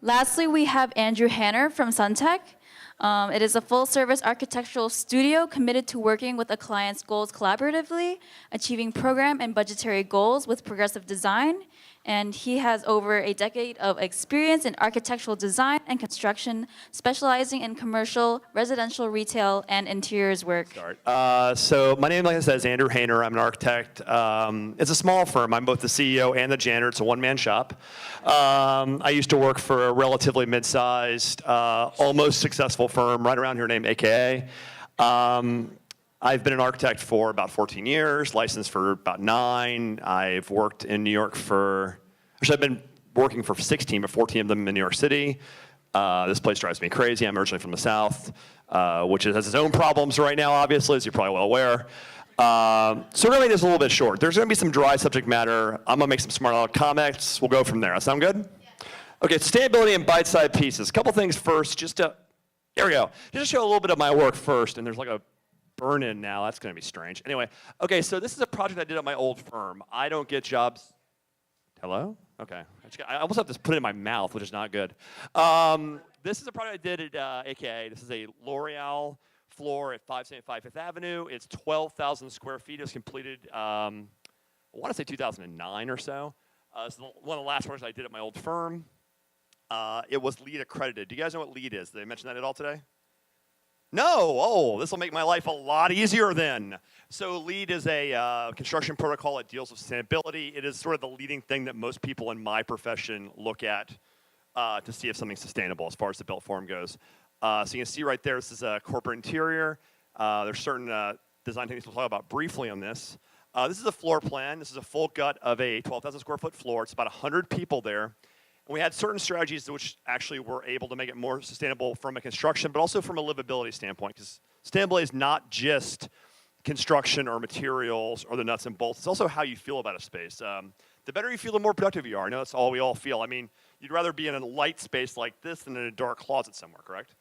Lastly, we have Andrew Hanna from Tect. It is a full-service architectural studio committed to working with a client's goals collaboratively, achieving program and budgetary goals with progressive design. And he has over a decade of experience in architectural design and construction, specializing in commercial, residential, retail, and interiors work. So my name, like I said, is Andrew Hanna. I'm an architect. It's a small firm. I'm both the CEO and the janitor. It's a one-man shop. I used to work for a relatively mid-sized, almost successful firm right around here named AKA. I've been an architect for about 14 years, licensed for about 9. I've worked in New York actually I've been working for 16, but 14 of them in New York City. This place drives me crazy. I'm originally from the South, which has its own problems right now, obviously, as you're probably well aware. So we're gonna make this a little bit short. There's gonna be some dry subject matter. I'm gonna make some smart comments. We'll go from there. That sound good? Yeah. Okay, sustainability and bite-sized pieces. A couple things first, here we go. Just to show a little bit of my work first, and there's like a burn-in now. That's going to be strange. Anyway, okay, so this is a project I did at my old firm. I don't get jobs. Hello? Okay. I almost have to put it in my mouth, which is not good. This is a project I did at AKA. This is a L'Oreal floor at 575 Fifth Avenue. It's 12,000 square feet. It was completed, I want to say 2009 or so. This is one of the last projects I did at my old firm. It was LEED accredited. Do you guys know what LEED is? Did I mention that at all today? No, oh, this will make my life a lot easier then. So LEED is a construction protocol that deals with sustainability. It is sort of the leading thing that most people in my profession look at to see if something's sustainable as far as the built form goes. So you can see right there, this is a corporate interior. There's certain design techniques we'll talk about briefly on this. This is a floor plan. This is a full gut of a 12,000 square foot floor. It's about 100 people there. And we had certain strategies which actually were able to make it more sustainable from a construction, but also from a livability standpoint, because sustainability is not just construction or materials or the nuts and bolts. It's also how you feel about a space. The better you feel, the more productive you are. I know that's all we all feel. I mean, you'd rather be in a light space like this than in a dark closet somewhere, correct?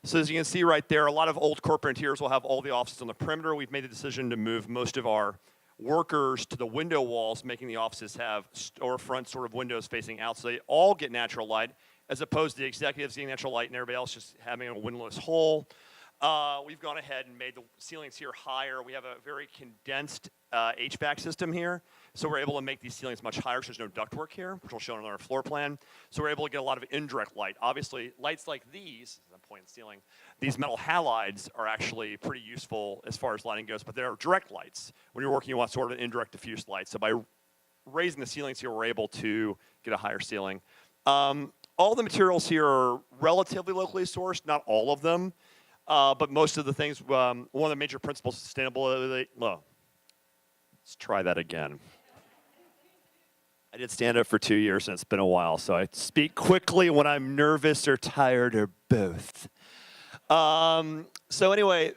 So as you can see right there, a lot of old corporate interiors will have all the offices on the perimeter. We've made the decision to move most of our workers to the window walls, making the offices have storefront sort of windows facing out, so they all get natural light, as opposed to the executives getting natural light and everybody else just having a windowless hole. We've gone ahead and made the ceilings here higher. We have a very condensed HVAC system here, so we're able to make these ceilings much higher, because there's no ductwork here, which we'll show on our floor plan. So we're able to get a lot of indirect light. Obviously, lights like these, I'm pointing at the ceiling, these metal halides are actually pretty useful as far as lighting goes, but they're direct lights. When you're working, you want sort of an indirect diffuse light. So by raising the ceilings here, we're able to get a higher ceiling. All the materials here are relatively locally sourced, not all of them, but most of the things, one of the major principles of sustainability, well, let's try that again. I did stand up for 2 years, and it's been a while, so I speak quickly when I'm nervous or tired or both. So anyway,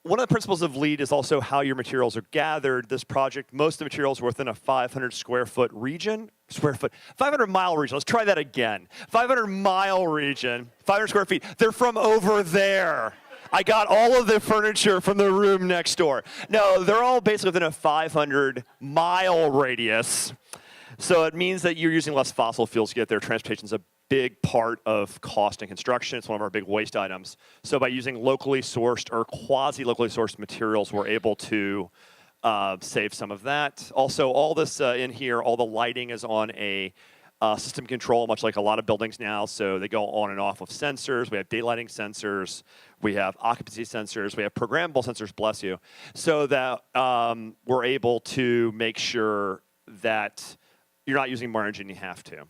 one of the principles of LEED is also how your materials are gathered. This project, most of the materials were within a 500 square foot region, 500 mile region. Let's try that again. 500 mile region, 500 square feet. They're from over there. I got all of the furniture from the room next door. No, they're all basically within a 500 mile radius. So it means that you're using less fossil fuels to get there. Transportation's a big part of cost in construction. It's one of our big waste items. So by using locally sourced or quasi-locally sourced materials, we're able to save some of that. Also, all this in here, all the lighting is on a system control, much like a lot of buildings now. So they go on and off of sensors. We have daylighting sensors. We have occupancy sensors. We have programmable sensors, bless you, so that we're able to make sure that you're not using more energy than you have to.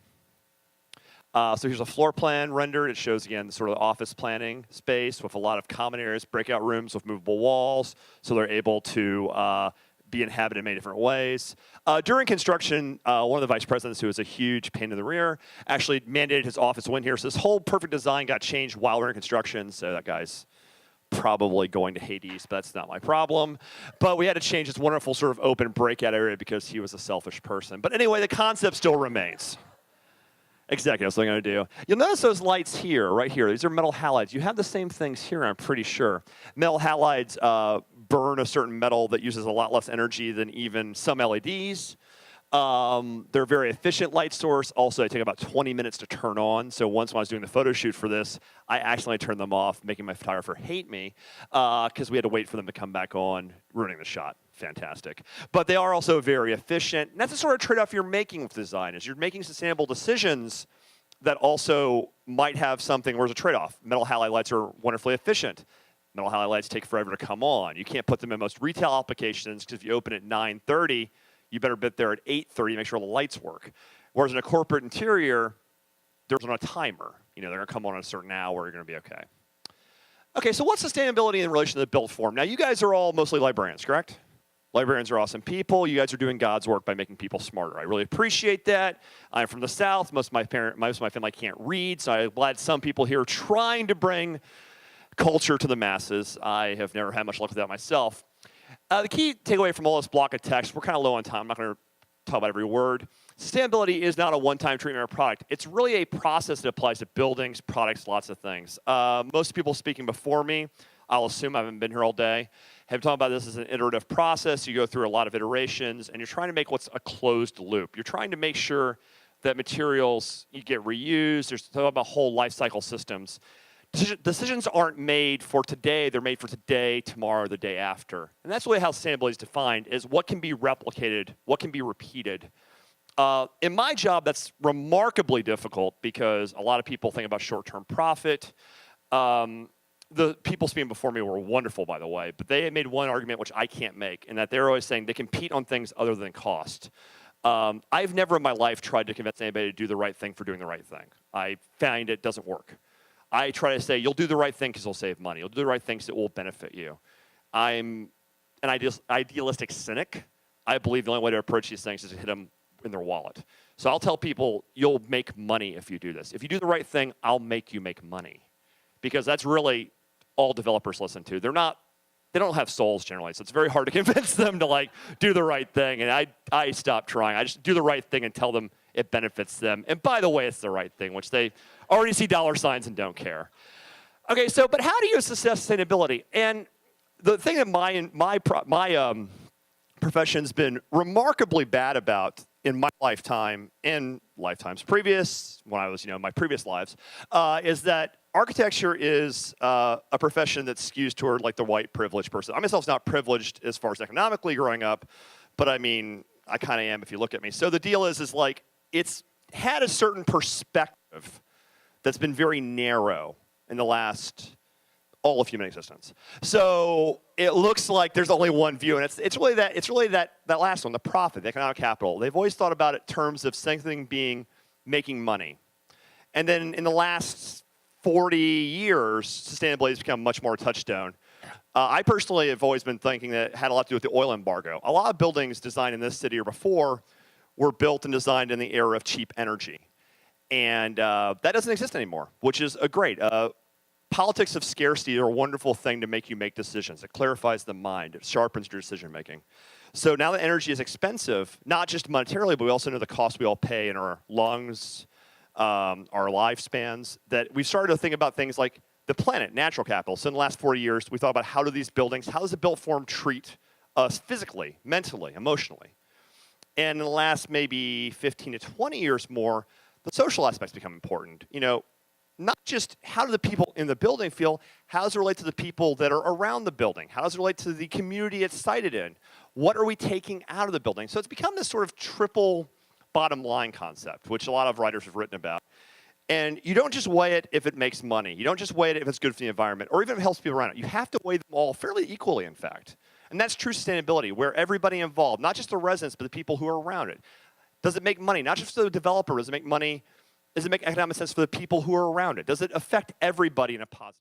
So here's a floor plan rendered. It shows, again, the sort of office planning space with a lot of common areas, breakout rooms with movable walls, so they're able to be inhabited in many different ways. During construction, one of the vice presidents, who was a huge pain in the rear, actually mandated his office win here. So this whole perfect design got changed while we're in construction, so that guy's probably going to Hades, but that's not my problem. But we had to change this wonderful sort of open breakout area because he was a selfish person. But anyway, the concept still remains. Executives, what I'm going to do. You'll notice those lights here, right here. These are metal halides. You have the same things here, I'm pretty sure. Metal halides burn a certain metal that uses a lot less energy than even some LEDs. They're a very efficient light source. Also, they take about 20 minutes to turn on. So once when I was doing the photo shoot for this, I accidentally turned them off, making my photographer hate me because we had to wait for them to come back on, ruining the shot. Fantastic. But they are also very efficient. And that's the sort of trade-off you're making with design, is you're making sustainable decisions that also might have something where there's a trade-off. Metal halide lights are wonderfully efficient. Metal halide lights take forever to come on. You can't put them in most retail applications because if you open at 9:30, you better be there at 8:30 to make sure all the lights work. Whereas in a corporate interior, there's not a timer. They're going to come on at a certain hour, you're going to be okay. Okay, so what's sustainability in relation to the built form? Now, you guys are all mostly librarians, correct? Librarians are awesome people. You guys are doing God's work by making people smarter. I really appreciate that. I'm from the South. Most of my family can't read, so I'm glad some people here are trying to bring culture to the masses. I have never had much luck with that myself. The key takeaway from all this block of text, we're kind of low on time. I'm not going to talk about every word. Sustainability is not a one-time treatment or product. It's really a process that applies to buildings, products, lots of things. Most people speaking before me, I'll assume I haven't been here all day, have talked about this as an iterative process. You go through a lot of iterations, and you're trying to make what's a closed loop. You're trying to make sure that materials you get reused. There's talking about whole life cycle systems. Decisions aren't made for today. They're made for today, tomorrow, the day after. And that's really how sustainability is defined, is what can be replicated, what can be repeated. In my job, that's remarkably difficult because a lot of people think about short-term profit. The people speaking before me were wonderful, by the way, but they made one argument which I can't make, in that they're always saying they compete on things other than cost. I've never in my life tried to convince anybody to do the right thing for doing the right thing. I find it doesn't work. I try to say, you'll do the right thing because it'll save money. You'll do the right things that will benefit you. I'm an idealistic cynic. I believe the only way to approach these things is to hit them in their wallet. So I'll tell people, you'll make money if you do this. If you do the right thing, I'll make you make money. Because that's really all developers listen to. They don't have souls generally, so it's very hard to convince them to do the right thing. And I stopped trying. I just do the right thing and tell them it benefits them. And by the way, it's the right thing, which they already see dollar signs and don't care. Okay, so but how do you assess sustainability? And the thing that my profession's been remarkably bad about in my lifetime and lifetimes previous, when I was my previous lives, is that architecture is a profession that skews toward the white privileged person. I myself is not privileged as far as economically growing up, but I mean, I kind of am if you look at me. So the deal is it's had a certain perspective that's been very narrow in the last all of human existence. So it looks like there's only one view, and it's really that last one, the profit, the economic capital. They've always thought about it in terms of something being making money. And then in the last 40 years, sustainability has become much more a touchstone. I personally have always been thinking that it had a lot to do with the oil embargo. A lot of buildings designed in this city or before were built and designed in the era of cheap energy. And that doesn't exist anymore, which is great. Politics of scarcity are a wonderful thing to make you make decisions. It clarifies the mind. It sharpens your decision making. So now that energy is expensive, not just monetarily, but we also know the cost we all pay in our lungs, our lifespans, that we've started to think about things like the planet, natural capital. So in the last 40 years, we thought about how does the built form treat us physically, mentally, emotionally. And in the last maybe 15 to 20 years more, the social aspects become important. Not just how do the people in the building feel, how does it relate to the people that are around the building? How does it relate to the community it's sited in? What are we taking out of the building? So it's become this sort of triple bottom line concept, which a lot of writers have written about. And you don't just weigh it if it makes money. You don't just weigh it if it's good for the environment, or even if it helps people around it. You have to weigh them all fairly equally, in fact. And that's true sustainability, where everybody involved, not just the residents, but the people who are around it. Does it make money? Not just for the developer. Does it make money? Does it make economic sense for the people who are around it? Does it affect everybody in a positive way?